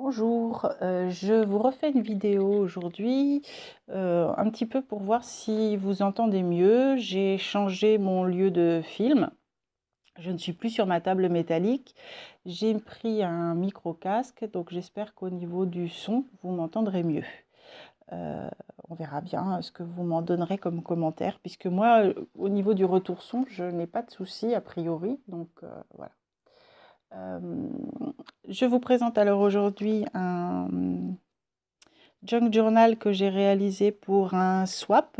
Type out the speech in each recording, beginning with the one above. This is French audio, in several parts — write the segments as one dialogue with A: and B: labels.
A: Bonjour, je vous refais une vidéo aujourd'hui, un petit peu pour voir si vous entendez mieux. J'ai changé mon lieu de film. Je ne suis plus sur ma table métallique. J'ai pris un micro-casque, donc j'espère qu'au niveau du son, vous m'entendrez mieux. Euh, on verra bien ce que vous m'en donnerez comme commentaire, puisque moi, au niveau du retour son, je n'ai pas de souci a priori, donc voilà. Euh, je vous présente alors aujourd'hui un junk journal que j'ai réalisé pour un swap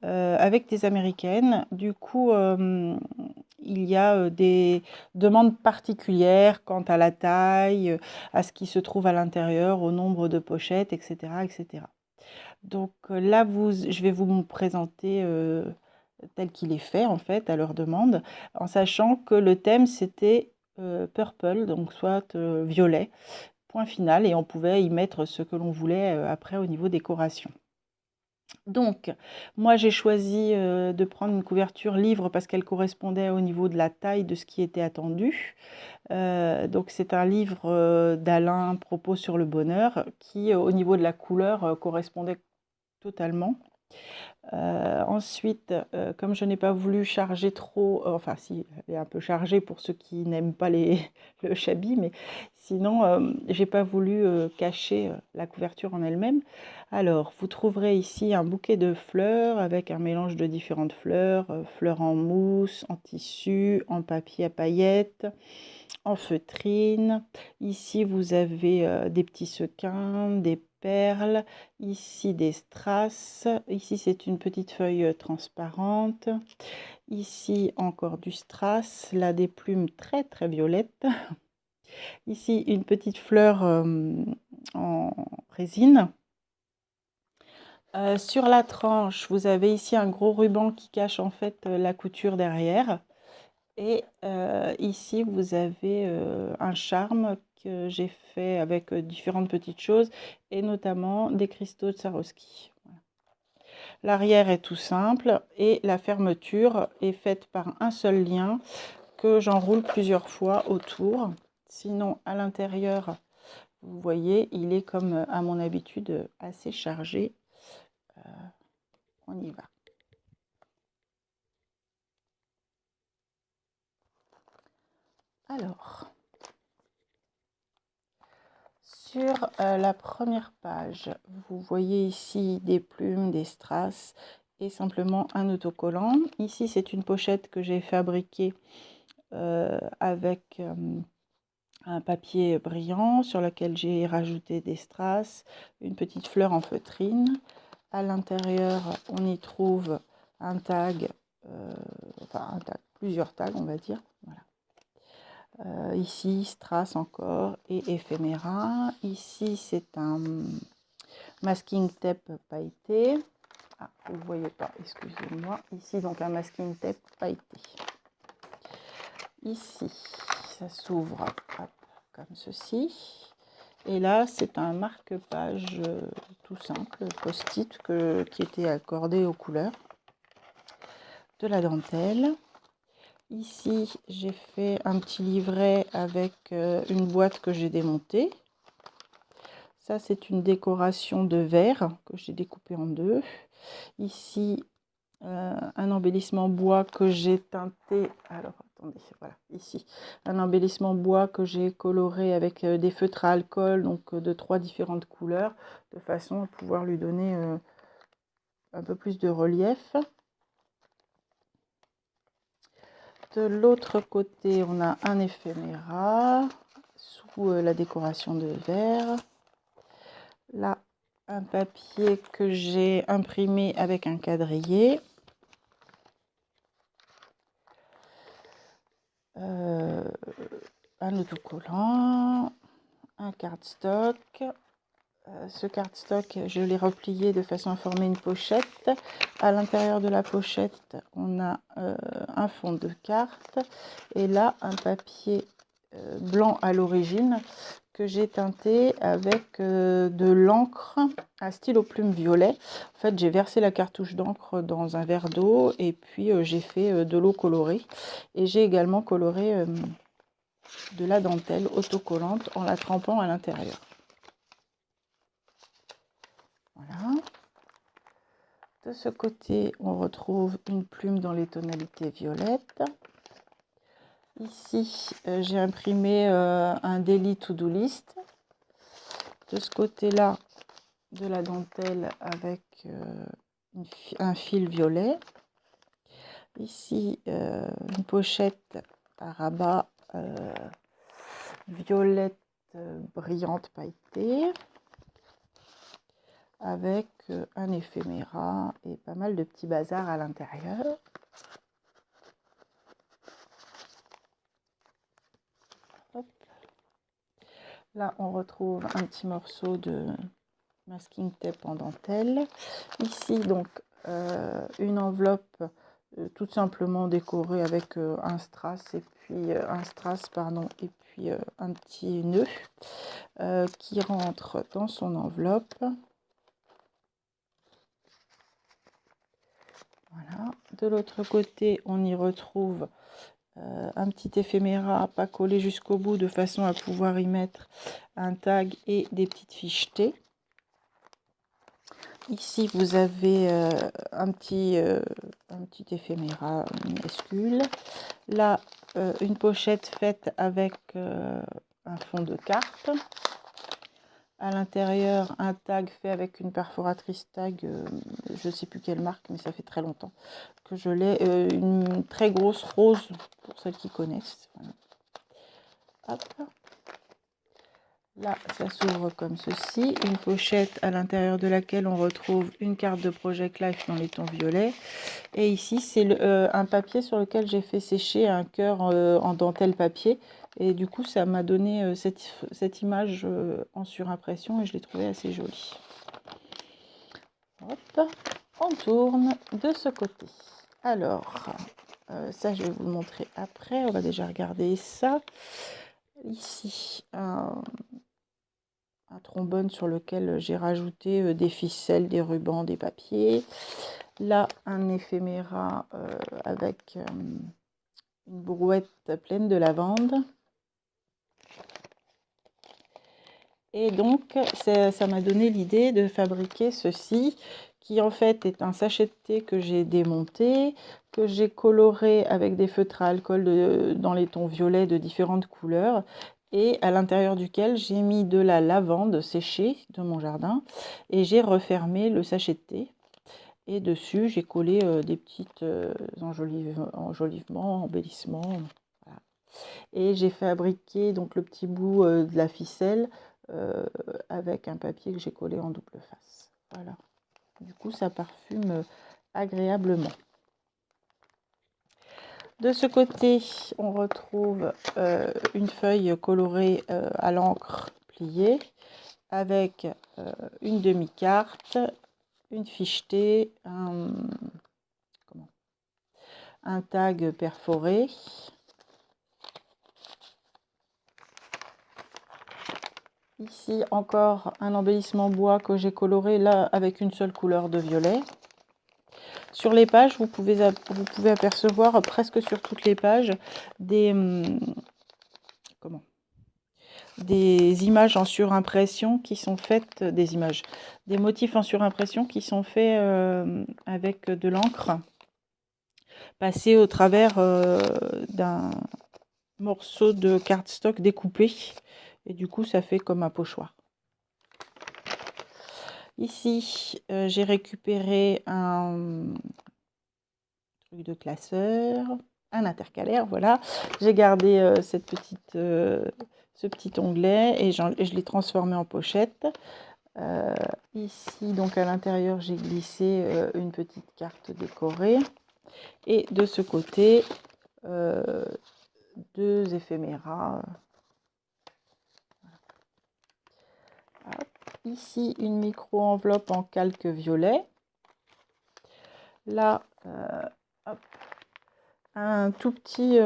A: avec des Américaines. Du coup, il y a des demandes particulières quant à la taille, à ce qui se trouve à l'intérieur, au nombre de pochettes, etc. etc. Donc là, je vais vous présenter tel qu'il est fait, en fait, à leur demande, en sachant que le thème, c'était purple, donc soit violet, point final, et on pouvait y mettre ce que l'on voulait après au niveau décoration. Donc, moi j'ai choisi de prendre une couverture livre parce qu'elle correspondait au niveau de la taille de ce qui était attendu. Donc c'est un livre d'Alain Propos sur le bonheur qui, au niveau de la couleur, correspondait totalement. Ensuite, comme je n'ai pas voulu charger trop, enfin si, elle est un peu chargée pour ceux qui n'aiment pas le chablis, mais sinon, j'ai pas voulu cacher la couverture en elle-même. Alors, vous trouverez ici un bouquet de fleurs avec un mélange de différentes fleurs, fleurs en mousse, en tissu, en papier à paillettes, en feutrine. Ici, vous avez des petits sequins, des perles, ici des strass, ici c'est une petite feuille transparente, ici encore du strass, là des plumes très très violettes, ici une petite fleur en résine. Sur la tranche, vous avez ici un gros ruban qui cache en fait la couture derrière. Et ici, vous avez un charme que j'ai fait avec différentes petites choses et notamment des cristaux de Swarovski. Voilà. L'arrière est tout simple et la fermeture est faite par un seul lien que j'enroule plusieurs fois autour. Sinon, à l'intérieur, vous voyez, il est comme à mon habitude assez chargé. On y va. Alors, sur la première page, vous voyez ici des plumes, des strass et simplement un autocollant. Ici, c'est une pochette que j'ai fabriquée avec un papier brillant sur lequel j'ai rajouté des strass, une petite fleur en feutrine. À l'intérieur, on y trouve un tag, plusieurs tags, on va dire. Voilà. Ici, strass encore et éphéméra. Ici, c'est un masking tape pailleté. Ah, vous ne voyez pas, excusez-moi. Ici, donc un masking tape pailleté. Ici, ça s'ouvre comme ceci. Et là, c'est un marque-page tout simple, post-it, qui était accordé aux couleurs. De la dentelle. Ici, j'ai fait un petit livret avec une boîte que j'ai démontée. Ça, c'est une décoration de verre que j'ai découpé en deux. Ici, un embellissement bois que j'ai teinté. Alors, attendez, voilà, ici. Un embellissement bois que j'ai coloré avec des feutres à alcool, donc de 3 différentes couleurs, de façon à pouvoir lui donner un peu plus de relief. De l'autre côté, on a un éphéméra sous la décoration de verre. Là, un papier que j'ai imprimé avec un quadrillé. Un autocollant, un cardstock. Ce cardstock, je l'ai replié de façon à former une pochette. À l'intérieur de la pochette, on a un fond de carte. Et là, un papier blanc à l'origine que j'ai teinté avec de l'encre à stylo plume violet. En fait, j'ai versé la cartouche d'encre dans un verre d'eau et puis j'ai fait de l'eau colorée. Et j'ai également coloré de la dentelle autocollante en la trempant à l'intérieur. Voilà. De ce côté, on retrouve une plume dans les tonalités violettes. Ici, j'ai imprimé un daily to-do list. De ce côté-là, de la dentelle avec un fil violet. Ici, une pochette à rabat violette brillante pailletée avec un éphéméra et pas mal de petits bazars à l'intérieur. Là, on retrouve un petit morceau de masking tape en dentelle. Ici, donc, une enveloppe tout simplement décorée avec un strass et puis un petit nœud qui rentre dans son enveloppe. Voilà. De l'autre côté, on y retrouve un petit éphéméra pas collé jusqu'au bout de façon à pouvoir y mettre un tag et des petites fichetées. Ici, vous avez un petit éphéméra minuscule. Là, une pochette faite avec un fond de carte. À l'intérieur, un tag fait avec une perforatrice tag, je ne sais plus quelle marque, mais ça fait très longtemps que je l'ai. Une très grosse rose, pour celles qui connaissent. Voilà. Hop. Là, ça s'ouvre comme ceci. Une pochette à l'intérieur de laquelle on retrouve une carte de Project Life dans les tons violets. Et ici, c'est un papier sur lequel j'ai fait sécher un cœur en dentelle papier. Et du coup, ça m'a donné cette image en surimpression et je l'ai trouvé assez jolie. Hop, on tourne de ce côté. Alors, ça, je vais vous le montrer après. On va déjà regarder ça. Ici, un trombone sur lequel j'ai rajouté des ficelles, des rubans, des papiers. Là, un éphéméra avec une brouette pleine de lavande. Et donc, ça m'a donné l'idée de fabriquer ceci, qui en fait est un sachet de thé que j'ai démonté, que j'ai coloré avec des feutres à alcool dans les tons violets de différentes couleurs, et à l'intérieur duquel j'ai mis de la lavande séchée de mon jardin, et j'ai refermé le sachet de thé. Et dessus, j'ai collé des petites enjolivements, embellissements. Voilà. Et j'ai fabriqué donc le petit bout de la ficelle avec un papier que j'ai collé en double face. Voilà. Du coup, ça parfume agréablement. De ce côté, on retrouve une feuille colorée à l'encre pliée avec une demi-carte, une fichetée, un tag perforé. Ici encore un embellissement bois que j'ai coloré là avec une seule couleur de violet. Sur les pages, vous pouvez apercevoir presque sur toutes les pages des images en surimpression qui sont faites, des motifs en surimpression qui sont faits avec de l'encre passée au travers d'un morceau de cardstock découpé. Et du coup, ça fait comme un pochoir. Ici, j'ai récupéré un truc de classeur, un intercalaire, voilà. J'ai gardé ce petit onglet et je l'ai transformé en pochette. Ici, donc à l'intérieur, j'ai glissé une petite carte décorée. Et de ce côté, deux éphéméras. Ici, une micro-enveloppe en calque violet. Là, un tout petit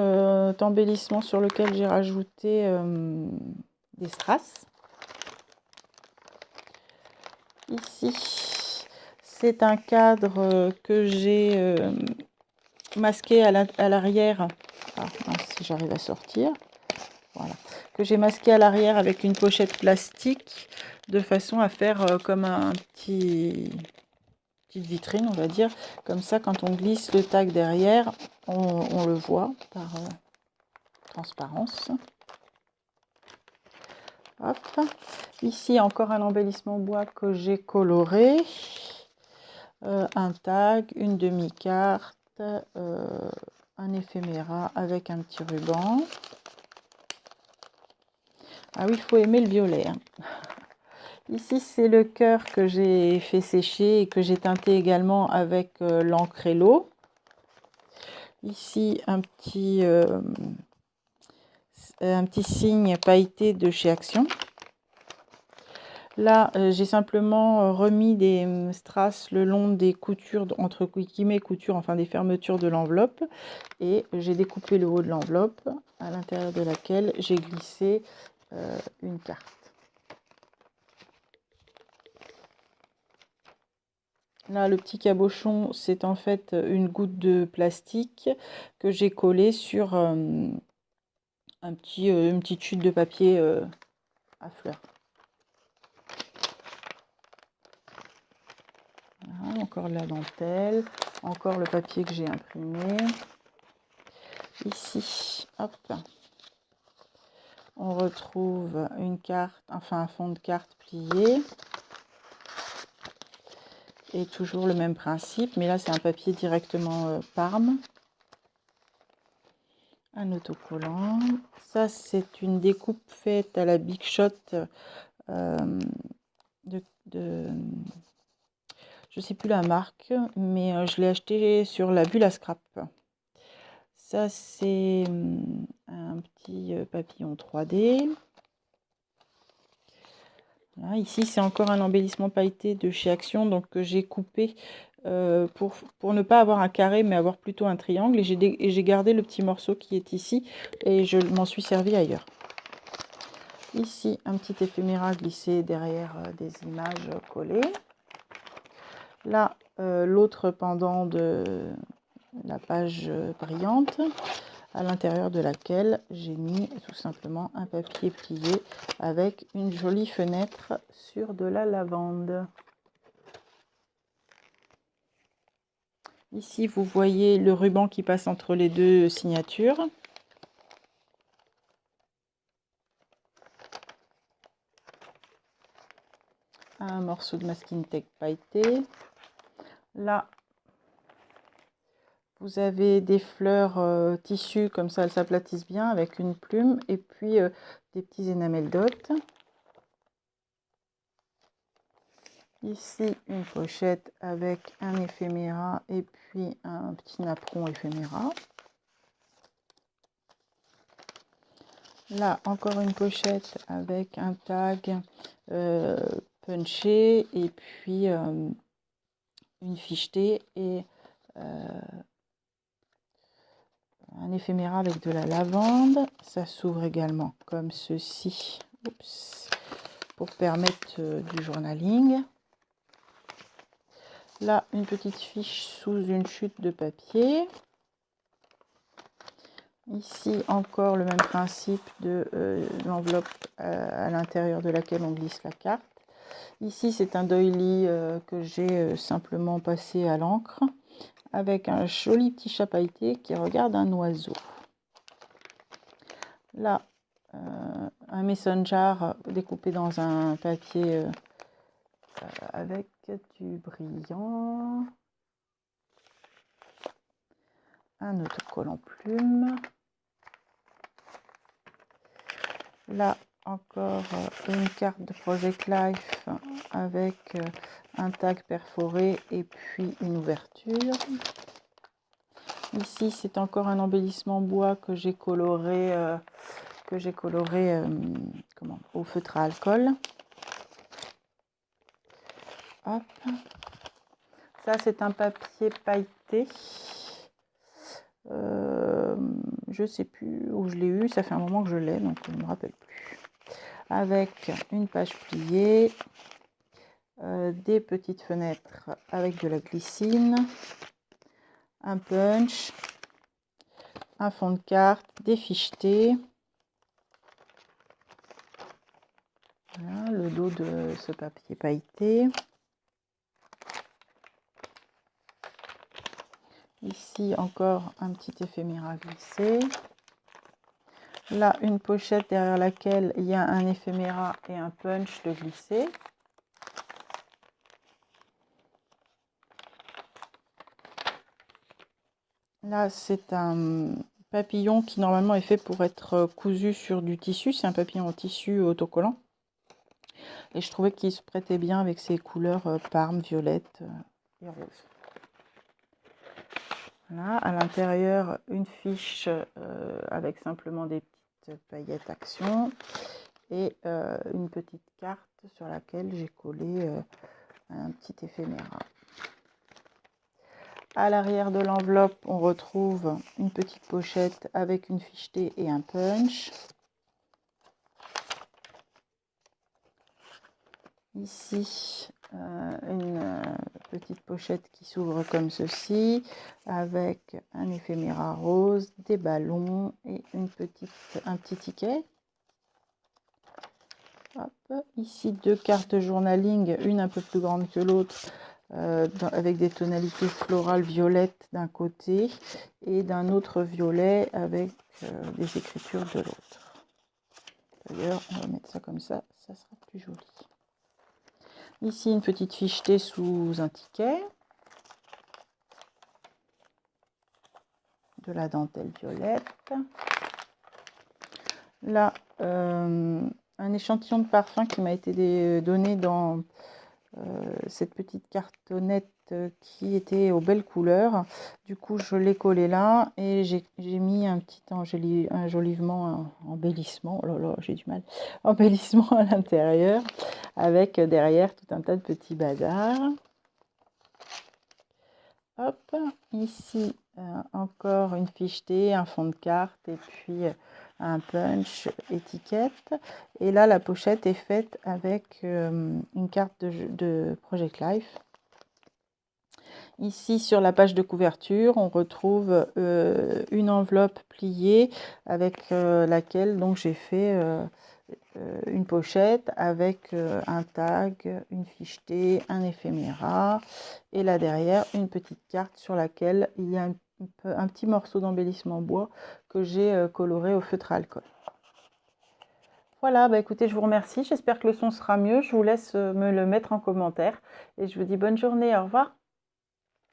A: embellissement sur lequel j'ai rajouté des strass. Ici, c'est un cadre que j'ai masqué à l'arrière. Ah, si j'arrive à sortir. Voilà. Que j'ai masqué à l'arrière avec une pochette plastique de façon à faire comme un petite vitrine, on va dire. Comme ça, quand on glisse le tag derrière, on le voit par transparence. Hop. Ici, encore un embellissement bois que j'ai coloré. Un tag, une demi-carte, un éphéméra avec un petit ruban. Ah oui, il faut aimer le violet. Hein. Ici, c'est le cœur que j'ai fait sécher et que j'ai teinté également avec l'encre et l'eau. Ici, un petit signe pailleté de chez Action. Là, j'ai simplement remis des strass le long des coutures, entre guillemets coutures, enfin des fermetures de l'enveloppe. Et j'ai découpé le haut de l'enveloppe, à l'intérieur de laquelle j'ai glissé une carte. Là, le petit cabochon, c'est en fait une goutte de plastique que j'ai collée sur une petite chute de papier à fleurs. Voilà, encore de la dentelle, encore le papier que j'ai imprimé. Ici, hop, on retrouve une carte, enfin un fond de carte plié. Et toujours le même principe, mais là c'est un papier directement Parme. Un autocollant. Ça c'est une découpe faite à la Big Shot je sais plus la marque, mais je l'ai acheté sur la Bulle à Scrap. Ça c'est un petit papillon 3D. Là, ici, c'est encore un embellissement pailleté de chez Action, donc que j'ai coupé pour ne pas avoir un carré, mais avoir plutôt un triangle. Et j'ai gardé le petit morceau qui est ici, et je m'en suis servi ailleurs. Ici, un petit éphéméra glissé derrière des images collées. Là, l'autre pendant de la page brillante, à l'intérieur de laquelle j'ai mis tout simplement un papier plié avec une jolie fenêtre sur de la lavande. Ici, vous voyez le ruban qui passe entre les deux signatures. Un morceau de masking tape pailleté. Là, vous avez des fleurs tissu, comme ça elles s'aplatissent bien avec une plume, et puis des petits énamels dot. Ici, une pochette avec un éphéméra et puis un petit napperon éphéméra. Là, encore une pochette avec un tag punché et puis une fichetée et un éphéméra avec de la lavande. Ça s'ouvre également comme ceci. Oups, pour permettre du journaling. Là, une petite fiche sous une chute de papier. Ici, encore le même principe de l'enveloppe à l'intérieur de laquelle on glisse la carte. Ici, c'est un doily que j'ai simplement passé à l'encre avec un joli petit chat pailleté qui regarde un oiseau. Là, un mason jar découpé dans un papier avec du brillant. Un autocollant plume. Là, encore une carte de Project Life avec un tag perforé et puis une ouverture. Ici, c'est encore un embellissement bois que j'ai coloré, au feutre à alcool. Hop. Ça, c'est un papier pailleté. Je sais plus où je l'ai eu, ça fait un moment que je l'ai, donc je ne me rappelle plus. Avec une page pliée, des petites fenêtres avec de la glycine, un punch, un fond de carte, des fichetés, voilà, le dos de ce papier pailleté. Ici encore un petit éphéméra glissé. Là une pochette derrière laquelle il y a un éphéméra et un punch de glissé. Là c'est un papillon qui normalement est fait pour être cousu sur du tissu. C'est un papillon en tissu autocollant. Et je trouvais qu'il se prêtait bien avec ses couleurs parme, violette et rose. Voilà, à l'intérieur, une fiche avec simplement des petites paillettes action et une petite carte sur laquelle j'ai collé un petit éphéméra. À l'arrière de l'enveloppe, on retrouve une petite pochette avec une fichetée et un punch. Ici, une petite pochette qui s'ouvre comme ceci, avec un éphéméra rose, des ballons et un petit ticket. Hop. Ici, deux cartes journaling, une un peu plus grande que l'autre, avec des tonalités florales violettes d'un côté et d'un autre violet avec des écritures de l'autre. D'ailleurs, on va mettre ça comme ça sera plus joli. Ici, une petite fichetée sous un ticket. De la dentelle violette. Là, un échantillon de parfum qui m'a été donné dans cette petite cartonnette qui était aux belles couleurs. Du coup, je l'ai collé là et j'ai mis un petit enjolivement, embellissement, oh là là, j'ai du mal, embellissement à l'intérieur avec derrière tout un tas de petits bazars. Hop, ici encore une fichetée, un fond de carte et puis un punch étiquette. Et là, la pochette est faite avec une carte de Project Life. Ici, sur la page de couverture, on retrouve une enveloppe pliée avec laquelle donc j'ai fait une pochette avec un tag, une fichetée, un éphéméra et là derrière une petite carte sur laquelle il y a un petit morceau d'embellissement bois que j'ai coloré au feutre à alcool. Voilà, bah écoutez, je vous remercie, j'espère que le son sera mieux, je vous laisse me le mettre en commentaire et je vous dis bonne journée, au revoir.